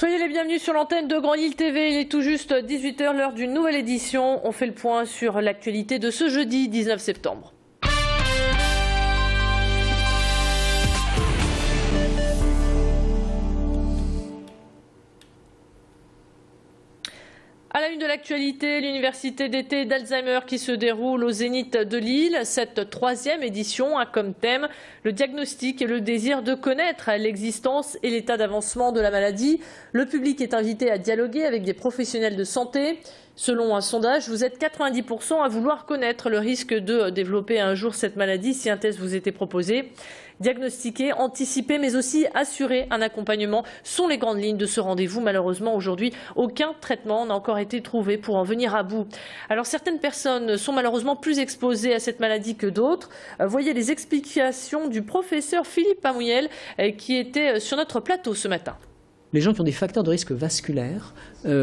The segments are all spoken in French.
Soyez les bienvenus sur l'antenne de Grand Lille TV. Il est tout juste 18 h, l'heure d'une nouvelle édition. On fait le point sur l'actualité de ce jeudi 19 septembre. À la une de l'actualité, l'université d'été d'Alzheimer qui se déroule au Zénith de Lille. Cette troisième édition a comme thème le diagnostic et le désir de connaître l'existence et l'état d'avancement de la maladie. Le public est invité à dialoguer avec des professionnels de santé. Selon un sondage, vous êtes 90% à vouloir connaître le risque de développer un jour cette maladie si un test vous était proposé. Diagnostiquer, anticiper, mais aussi assurer un accompagnement sont les grandes lignes de ce rendez-vous. Malheureusement, aujourd'hui, aucun traitement n'a encore été trouvé pour en venir à bout. Alors, certaines personnes sont malheureusement plus exposées à cette maladie que d'autres. Voyez les explications du professeur Philippe Amouyel qui était sur notre plateau ce matin. Les gens qui ont des facteurs de risque vasculaires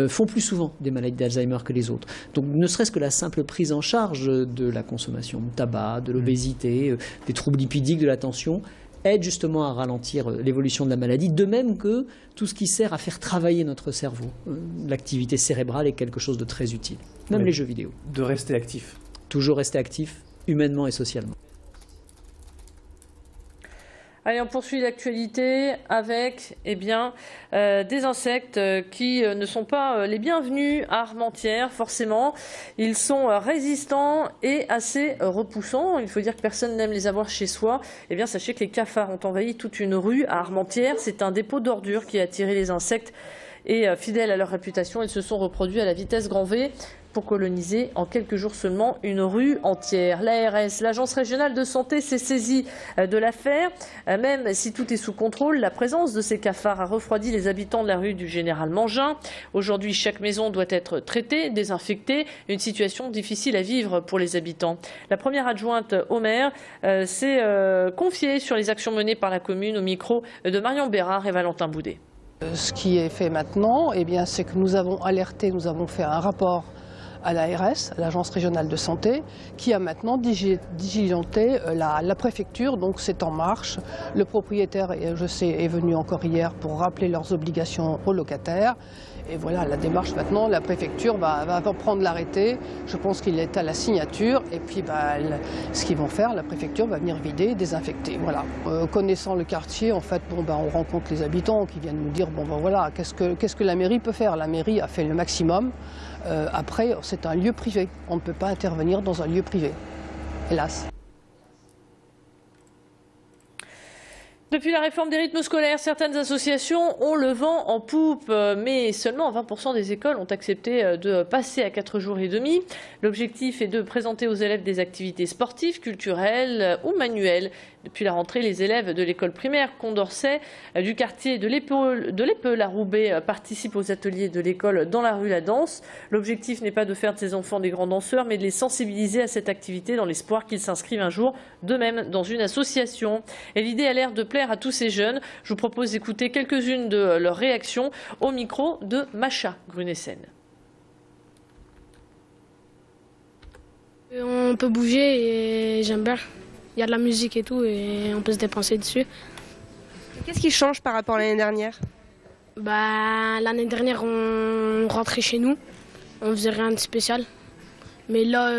font plus souvent des maladies d'Alzheimer que les autres. Donc ne serait-ce que la simple prise en charge de la consommation de tabac, de l'obésité, des troubles lipidiques, de la tension, aide justement à ralentir l'évolution de la maladie, de même que tout ce qui sert à faire travailler notre cerveau. L'activité cérébrale est quelque chose de très utile, même les jeux vidéo. De rester actif. Toujours rester actif, humainement et socialement. Allez, on poursuit l'actualité avec des insectes qui ne sont pas les bienvenus à Armentières, forcément. Ils sont résistants et assez repoussants. Il faut dire que personne n'aime les avoir chez soi. Eh bien, sachez que les cafards ont envahi toute une rue à Armentières. C'est un dépôt d'ordures qui a attiré les insectes. Et fidèles à leur réputation, ils se sont reproduits à la vitesse grand V pour coloniser en quelques jours seulement une rue entière. L'ARS, l'Agence régionale de santé, s'est saisie de l'affaire. Même si tout est sous contrôle, la présence de ces cafards a refroidi les habitants de la rue du Général Mangin. Aujourd'hui, chaque maison doit être traitée, désinfectée. Une situation difficile à vivre pour les habitants. La première adjointe au maire s'est confiée sur les actions menées par la commune au micro de Marion Bérard et Valentin Boudet. Ce qui est fait maintenant, c'est que nous avons alerté, nous avons fait un rapport à l'ARS, l'Agence régionale de santé, qui a maintenant diligenté la préfecture, donc c'est en marche. Le propriétaire, je sais, est venu encore hier pour rappeler leurs obligations aux locataires. Et voilà, la démarche maintenant, la préfecture va prendre l'arrêté. Je pense qu'il est à la signature. Et puis ce qu'ils vont faire, la préfecture va venir vider, désinfecter. Voilà. Connaissant le quartier, en fait, on rencontre les habitants qui viennent nous dire voilà, qu'est-ce que la mairie peut faire. La mairie a fait le maximum. Après, c'est un lieu privé. On ne peut pas intervenir dans un lieu privé, hélas. Depuis la réforme des rythmes scolaires, certaines associations ont le vent en poupe, mais seulement 20% des écoles ont accepté de passer à 4 jours et demi. L'objectif est de présenter aux élèves des activités sportives, culturelles ou manuelles. Depuis la rentrée, les élèves de l'école primaire Condorcet du quartier de l'Épeule à Roubaix participent aux ateliers de l'école dans la rue La Danse. L'objectif n'est pas de faire de ces enfants des grands danseurs, mais de les sensibiliser à cette activité dans l'espoir qu'ils s'inscrivent un jour d'eux-mêmes dans une association. Et l'idée a l'air de plaire à tous ces jeunes. Je vous propose d'écouter quelques-unes de leurs réactions au micro de Macha Grunessen. On peut bouger et j'aime bien. Il y a de la musique et tout et on peut se dépenser dessus. Qu'est-ce qui change par rapport à l'année dernière? L'année dernière, on rentrait chez nous, on faisait rien de spécial. Mais là,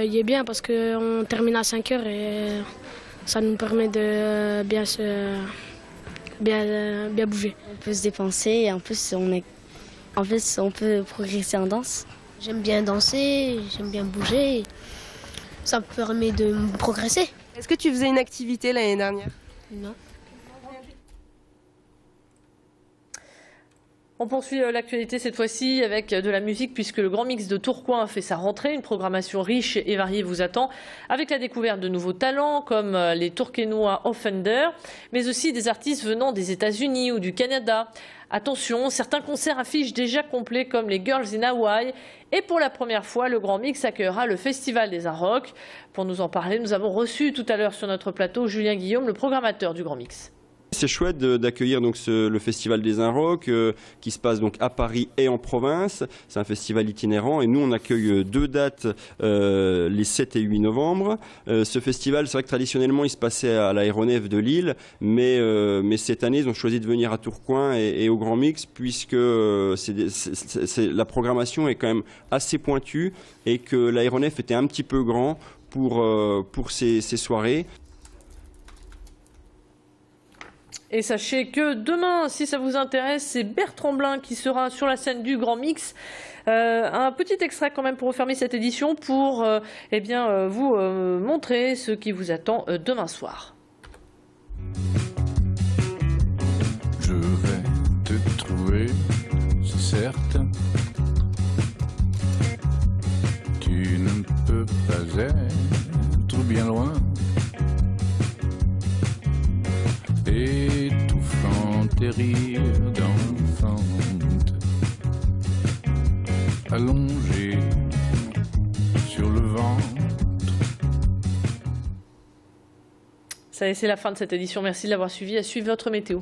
il est bien parce qu'on termine à 5 h et ça nous permet de bien bouger. On peut se dépenser et en plus on peut progresser en danse. J'aime bien danser, j'aime bien bouger. Ça me permet de progresser. Est-ce que tu faisais une activité l'année dernière? Non. On poursuit l'actualité cette fois-ci avec de la musique puisque le Grand Mix de Tourcoing fait sa rentrée. Une programmation riche et variée vous attend avec la découverte de nouveaux talents comme les Tourquenois Offender, mais aussi des artistes venant des États-Unis ou du Canada. Attention, certains concerts affichent déjà complets comme les Girls in Hawaii. Et pour la première fois, le Grand Mix accueillera le Festival des Arts Rock. Pour nous en parler, nous avons reçu tout à l'heure sur notre plateau Julien Guillaume, le programmateur du Grand Mix. C'est chouette d'accueillir donc le Festival des Inrocks qui se passe donc à Paris et en province. C'est un festival itinérant et nous on accueille 2 dates les 7 et 8 novembre. Ce festival, c'est vrai que traditionnellement il se passait à l'aéronef de Lille, mais cette année ils ont choisi de venir à Tourcoing et au Grand Mix puisque la programmation est quand même assez pointue et que l'aéronef était un petit peu grand pour ces soirées. Et sachez que demain, si ça vous intéresse, c'est Bertrand Blin qui sera sur la scène du Grand Mix. Un petit extrait quand même pour refermer cette édition pour vous montrer ce qui vous attend demain soir. Je vais te trouver, c'est certain. Tu ne peux pas être bien loin. Étouffant tes rires d'enfante, allongé sur le ventre. Ça y est, c'est la fin de cette édition. Merci de l'avoir suivi. À suivre votre météo.